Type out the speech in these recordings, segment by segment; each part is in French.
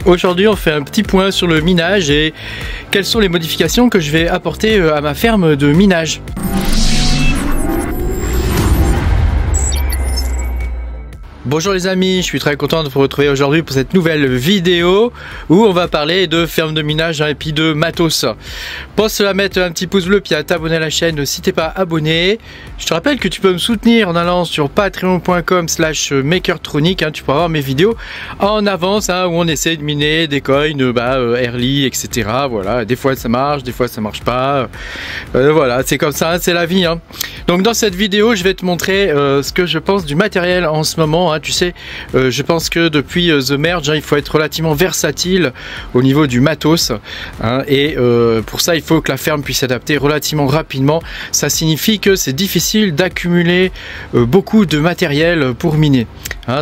Aujourd'hui on fait un petit point sur le minage et quelles sont les modifications que je vais apporter à ma ferme de minage. Bonjour les amis, je suis très content de vous retrouver aujourd'hui pour cette nouvelle vidéo où on va parler de ferme de minage et puis de matos. Pense à mettre un petit pouce bleu puis à t'abonner à la chaîne si t'es pas abonné. Je te rappelle que tu peux me soutenir en allant sur patreon.com/makertronic, tu peux avoir mes vidéos en avance où on essaie de miner des coins early, etc. Voilà, des fois ça marche, des fois ça marche pas. Voilà, c'est comme ça, c'est la vie. Donc dans cette vidéo, je vais te montrer ce que je pense du matériel en ce moment. Tu sais, je pense que depuis The Merge, il faut être relativement versatile au niveau du matos. Et pour ça, il faut que la ferme puisse s'adapter relativement rapidement. Ça signifie que c'est difficile d'accumuler beaucoup de matériel pour miner.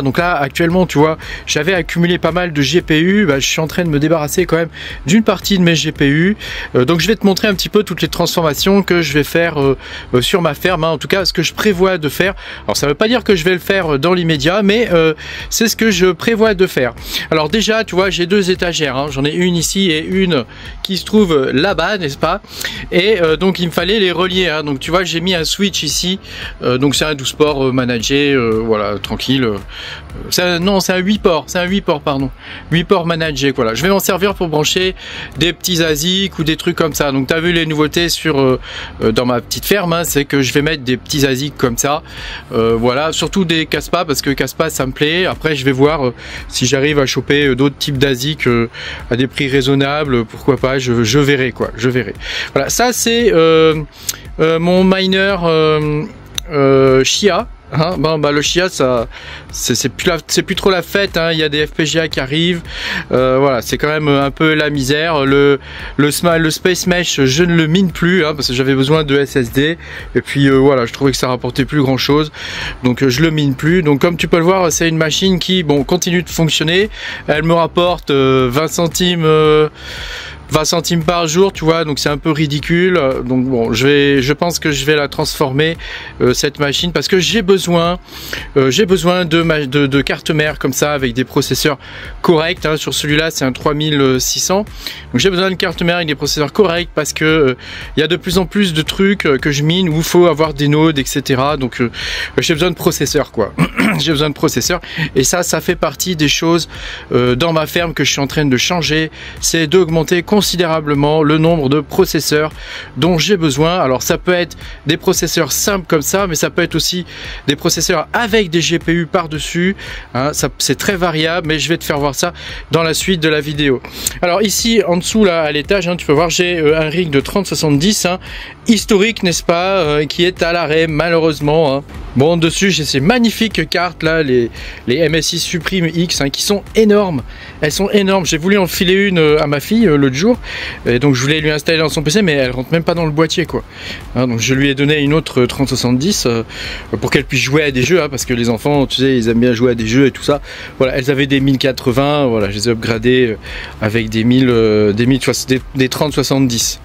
Donc là, actuellement, tu vois, j'avais accumulé pas mal de GPU. Je suis en train de me débarrasser quand même d'une partie de mes GPU. Donc je vais te montrer un petit peu toutes les transformations que je vais faire sur ma ferme. En tout cas, ce que je prévois de faire. Alors ça ne veut pas dire que je vais le faire dans l'immédiat, mais c'est ce que je prévois de faire. Alors déjà, tu vois, j'ai deux étagères. J'en ai une ici et une qui se trouve là-bas, n'est-ce pas? Et donc il me fallait les relier. Donc tu vois, j'ai mis un switch ici. Donc c'est un 12 ports managé, voilà, tranquille. Non, c'est un 8 ports, pardon. 8 ports managés, voilà. Je vais m'en servir pour brancher des petits ASIC ou des trucs comme ça. Donc tu as vu les nouveautés sur dans ma petite ferme, c'est que je vais mettre des petits ASIC comme ça. Voilà, surtout des casse-pas, parce que casse-pas ça me plaît. Après je vais voir si j'arrive à choper d'autres types d'ASIC à des prix raisonnables, pourquoi pas, je verrai quoi, je verrai. Voilà, ça c'est mon miner Chia. Le Chia, ça c'est plus trop la fête. Il y a des FPGA qui arrivent. Voilà, c'est quand même un peu la misère. Le Space Mesh, je ne le mine plus parce que j'avais besoin de SSD. Et puis voilà, je trouvais que ça rapportait plus grand chose. Donc je le mine plus. Donc comme tu peux le voir, c'est une machine qui continue de fonctionner. Elle me rapporte 20 centimes. 20 centimes par jour, tu vois, donc c'est un peu ridicule. Donc bon, je pense que je vais la transformer cette machine, parce que j'ai besoin de cartes mères comme ça avec des processeurs corrects. Sur celui-là, c'est un 3600. Donc j'ai besoin de cartes mères avec des processeurs corrects, parce que il y a de plus en plus de trucs que je mine où il faut avoir des nodes, etc. Donc j'ai besoin de processeurs, quoi. J'ai besoin de processeurs, et ça fait partie des choses dans ma ferme que je suis en train de changer, c'est d'augmenter considérablement le nombre de processeurs dont j'ai besoin. Alors ça peut être des processeurs simples comme ça, mais ça peut être aussi des processeurs avec des GPU par dessus. C'est très variable, mais je vais te faire voir ça dans la suite de la vidéo. Alors ici en dessous là à l'étage, tu peux voir, j'ai un rig de 3070 historique, n'est-ce pas, qui est à l'arrêt malheureusement. Bon, dessus j'ai ces magnifiques cartes là, les MSI Supreme X, qui sont énormes. Elles sont énormes. J'ai voulu en filer une à ma fille l'autre jour, et donc je voulais lui installer dans son PC, mais elle rentre même pas dans le boîtier, quoi. Donc je lui ai donné une autre 3070 pour qu'elle puisse jouer à des jeux, parce que les enfants, tu sais, ils aiment bien jouer à des jeux et tout ça. Voilà, elles avaient des 1080, voilà, je les ai upgradées avec des 3070.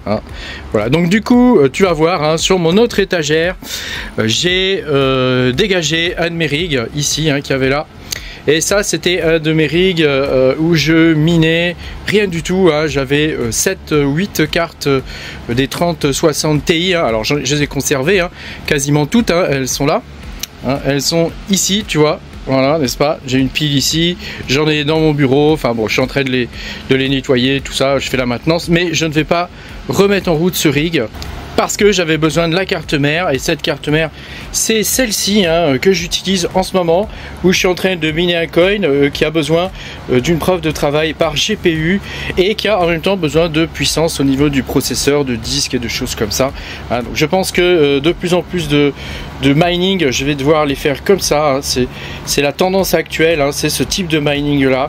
Voilà, donc du coup, tu vas voir, sur mon autre étagère, j'ai dégagé un de mes rigs ici, qui avait là. Et ça, c'était un de mes rigs où je minais rien du tout. J'avais 7-8 cartes des 3060 Ti. Alors je les ai conservées, quasiment toutes, elles sont là. Elles sont ici, tu vois. Voilà, n'est-ce pas? J'ai une pile ici, j'en ai dans mon bureau. Enfin bon, je suis en train de les nettoyer, tout ça, je fais la maintenance. Mais je ne vais pas remettre en route ce rig, parce que j'avais besoin de la carte mère, et cette carte mère, c'est celle-ci que j'utilise en ce moment, où je suis en train de miner un coin qui a besoin d'une preuve de travail par GPU, et qui a en même temps besoin de puissance au niveau du processeur, de disque et de choses comme ça. Donc je pense que de plus en plus de mining, je vais devoir les faire comme ça. C'est la tendance actuelle, c'est ce type de mining là.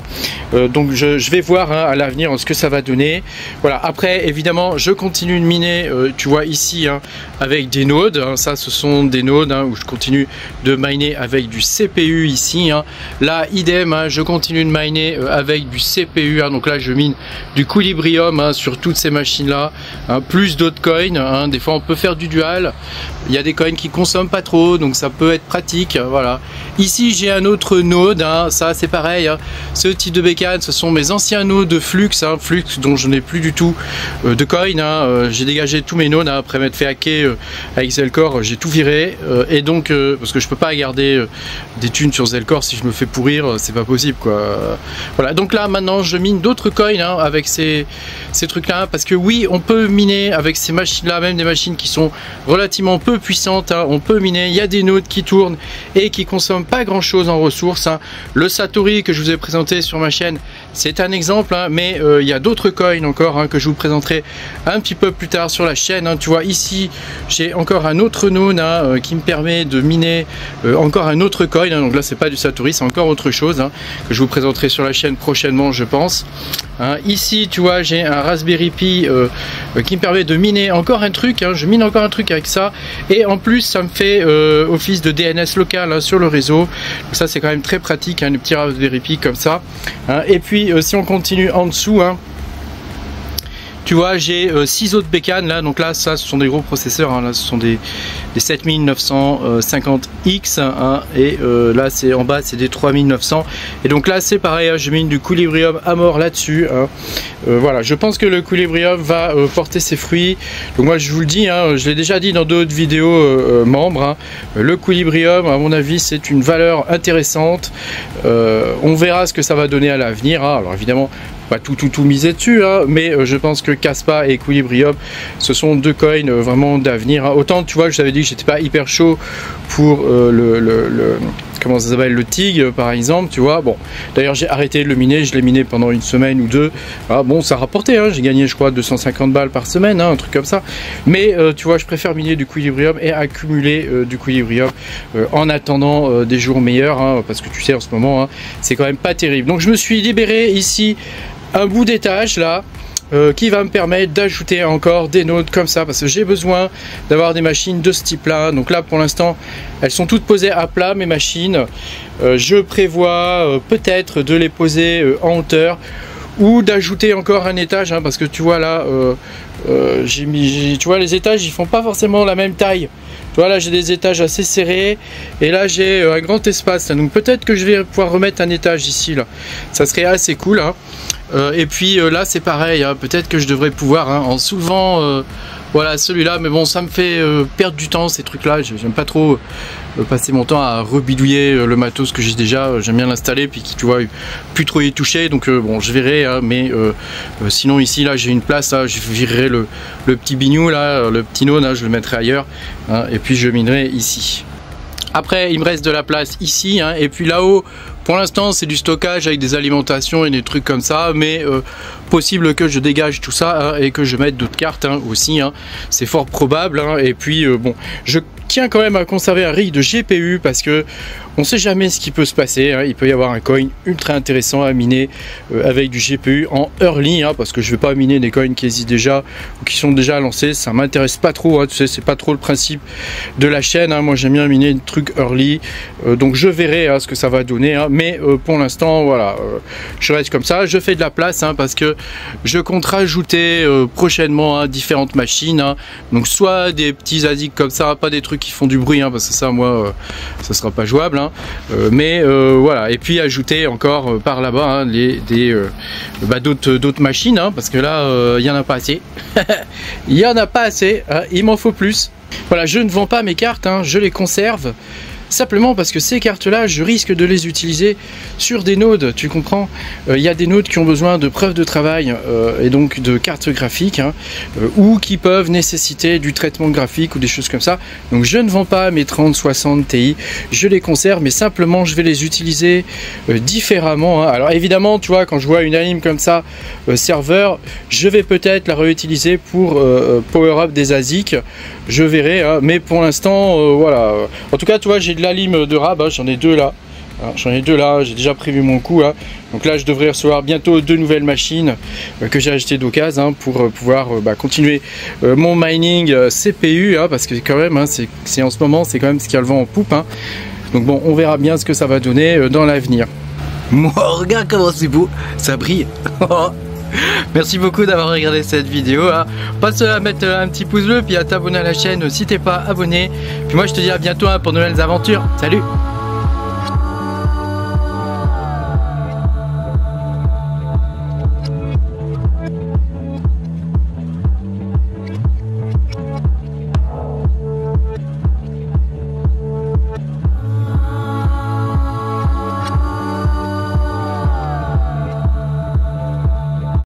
Donc je vais voir à l'avenir ce que ça va donner. Voilà. Après, évidemment, je continue de miner, tu vois ici, avec des nodes. Ça, ce sont des nodes où je continue de miner avec du CPU ici. Là, idem, je continue de miner avec du CPU. Donc là, je mine du Equilibrium sur toutes ces machines là. Plus d'autres coins. Des fois, on peut faire du dual. Il y a des coins qui consomment pas pas trop, donc ça peut être pratique, voilà. Ici j'ai un autre node, hein, ça c'est pareil, hein. Ce type de bécane, ce sont mes anciens nodes de Flux, hein, Flux dont je n'ai plus du tout de coin, hein. J'ai dégagé tous mes nodes, hein, après m'être fait hacker avec Zelcore, j'ai tout viré, et donc, parce que je peux pas garder des thunes sur Zelcore si je me fais pourrir, c'est pas possible quoi. Voilà, donc là maintenant je mine d'autres coins, hein, avec ces trucs là, parce que oui, on peut miner avec ces machines là, même des machines qui sont relativement peu puissantes, hein, on peut miner, il y a des nodes qui tournent et qui consomment pas grand chose en ressources, hein. Le Satori que je vous ai présenté sur ma chaîne, c'est un exemple, hein, mais il y a d'autres coins encore, hein, que je vous présenterai un petit peu plus tard sur la chaîne, hein. Tu vois ici j'ai encore un autre node, hein, qui me permet de miner encore un autre coin, hein. Donc là c'est pas du Satori, c'est encore autre chose, hein, que je vous présenterai sur la chaîne prochainement je pense, hein. Ici tu vois j'ai un Raspberry Pi qui me permet de miner encore un truc, hein. Je mine encore un truc avec ça, et en plus ça me fait office de DNS local, hein, sur le réseau. Donc ça c'est quand même très pratique, hein, le petit Raspberry Pi comme ça, hein. Et puis si on continue en dessous, hein, tu vois j'ai 6 autres bécanes là, donc là ça ce sont des gros processeurs, hein, là ce sont des 7950X, hein, et là c'est en bas c'est des 3900, et donc là c'est pareil, hein, je mine du Culibrium à mort là-dessus, hein. Voilà, je pense que le Culibrium va porter ses fruits, donc moi je vous le dis, hein, je l'ai déjà dit dans d'autres vidéos membres, hein, le Culibrium à mon avis c'est une valeur intéressante, on verra ce que ça va donner à l'avenir, hein. Alors évidemment pas tout miser dessus, hein, mais je pense que Kaspa et Equilibrium ce sont deux coins vraiment d'avenir, hein. Autant tu vois je t'avais dit que j'étais pas hyper chaud pour comment ça s'appelle, le TIG par exemple, tu vois. Bon, d'ailleurs j'ai arrêté de le miner, je l'ai miné pendant une semaine ou deux. Ah, bon, ça a rapporté, hein, j'ai gagné je crois 250 balles par semaine, hein, un truc comme ça. Mais tu vois, je préfère miner du Equilibrium et accumuler du Equilibrium en attendant des jours meilleurs, hein, parce que tu sais en ce moment, hein, c'est quand même pas terrible. Donc je me suis libéré ici un bout d'étage là, qui va me permettre d'ajouter encore des nodes comme ça, parce que j'ai besoin d'avoir des machines de ce type là. Donc là pour l'instant elles sont toutes posées à plat mes machines, je prévois peut-être de les poser en hauteur ou d'ajouter encore un étage, hein, parce que tu vois là tu vois les étages ils font pas forcément la même taille. Tu vois là j'ai des étages assez serrés et là j'ai un grand espace, donc peut-être que je vais pouvoir remettre un étage ici là, ça serait assez cool, hein. Et puis là c'est pareil, hein, peut-être que je devrais pouvoir, hein, en soulevant voilà celui-là, mais bon ça me fait perdre du temps ces trucs là, j'aime pas trop passer mon temps à rebidouiller le matos que j'ai déjà, j'aime bien l'installer puis qui tu vois plus trop y toucher, donc bon je verrai, hein, mais sinon ici là j'ai une place, là, je virerai le petit bignou là, le petit node, hein, je le mettrai ailleurs, hein, et puis je minerai ici. Après il me reste de la place ici, hein, et puis là-haut pour l'instant c'est du stockage avec des alimentations et des trucs comme ça, mais possible que je dégage tout ça, hein, et que je mette d'autres cartes, hein, aussi, hein. C'est fort probable, hein. Et puis bon je tiens quand même à conserver un rig de GPU parce que on sait jamais ce qui peut se passer, hein. Il peut y avoir un coin ultra intéressant à miner avec du GPU en early, hein, parce que je vais pas miner des coins qui existent déjà ou qui sont déjà lancés, ça m'intéresse pas trop, hein, tu sais c'est pas trop le principe de la chaîne, hein. Moi j'aime bien miner des trucs early, donc je verrai, hein, ce que ça va donner, hein. Mais pour l'instant voilà, je reste comme ça, je fais de la place, hein, parce que je compte rajouter prochainement, hein, différentes machines, hein. Donc soit des petits ASIC comme ça, pas des trucs qui font du bruit, hein, parce que ça moi ça sera pas jouable, hein. Mais voilà, et puis ajouter encore par là-bas, hein, d'autres machines, hein, parce que là il y en a pas assez. Il y en a pas assez, hein, il m'en faut plus. Voilà, je ne vends pas mes cartes, hein, je les conserve. Simplement parce que ces cartes là je risque de les utiliser sur des nodes, tu comprends. Il y a des nodes qui ont besoin de preuves de travail, et donc de cartes graphiques, hein, ou qui peuvent nécessiter du traitement graphique ou des choses comme ça. Donc je ne vends pas mes 3060 Ti, je les conserve, mais simplement je vais les utiliser différemment, hein. Alors évidemment tu vois quand je vois une anime comme ça serveur, je vais peut-être la réutiliser pour power up des ASIC, je verrai, hein, mais pour l'instant voilà, en tout cas tu vois j'ai de la lime de rab, hein, j'en ai deux là, hein, j'ai déjà prévu mon coup, hein. Donc là je devrais recevoir bientôt deux nouvelles machines que j'ai achetées d'occasion, hein, pour pouvoir continuer mon mining CPU, hein, parce que quand même, hein, c'est en ce moment c'est quand même ce qui a le vent en poupe, hein. Donc bon on verra bien ce que ça va donner dans l'avenir. Moi regarde comment c'est beau, ça brille. Merci beaucoup d'avoir regardé cette vidéo. Hein. Passe à mettre un petit pouce bleu puis à t'abonner à la chaîne si t'es pas abonné. Puis moi je te dis à bientôt hein, pour de nouvelles aventures. Salut!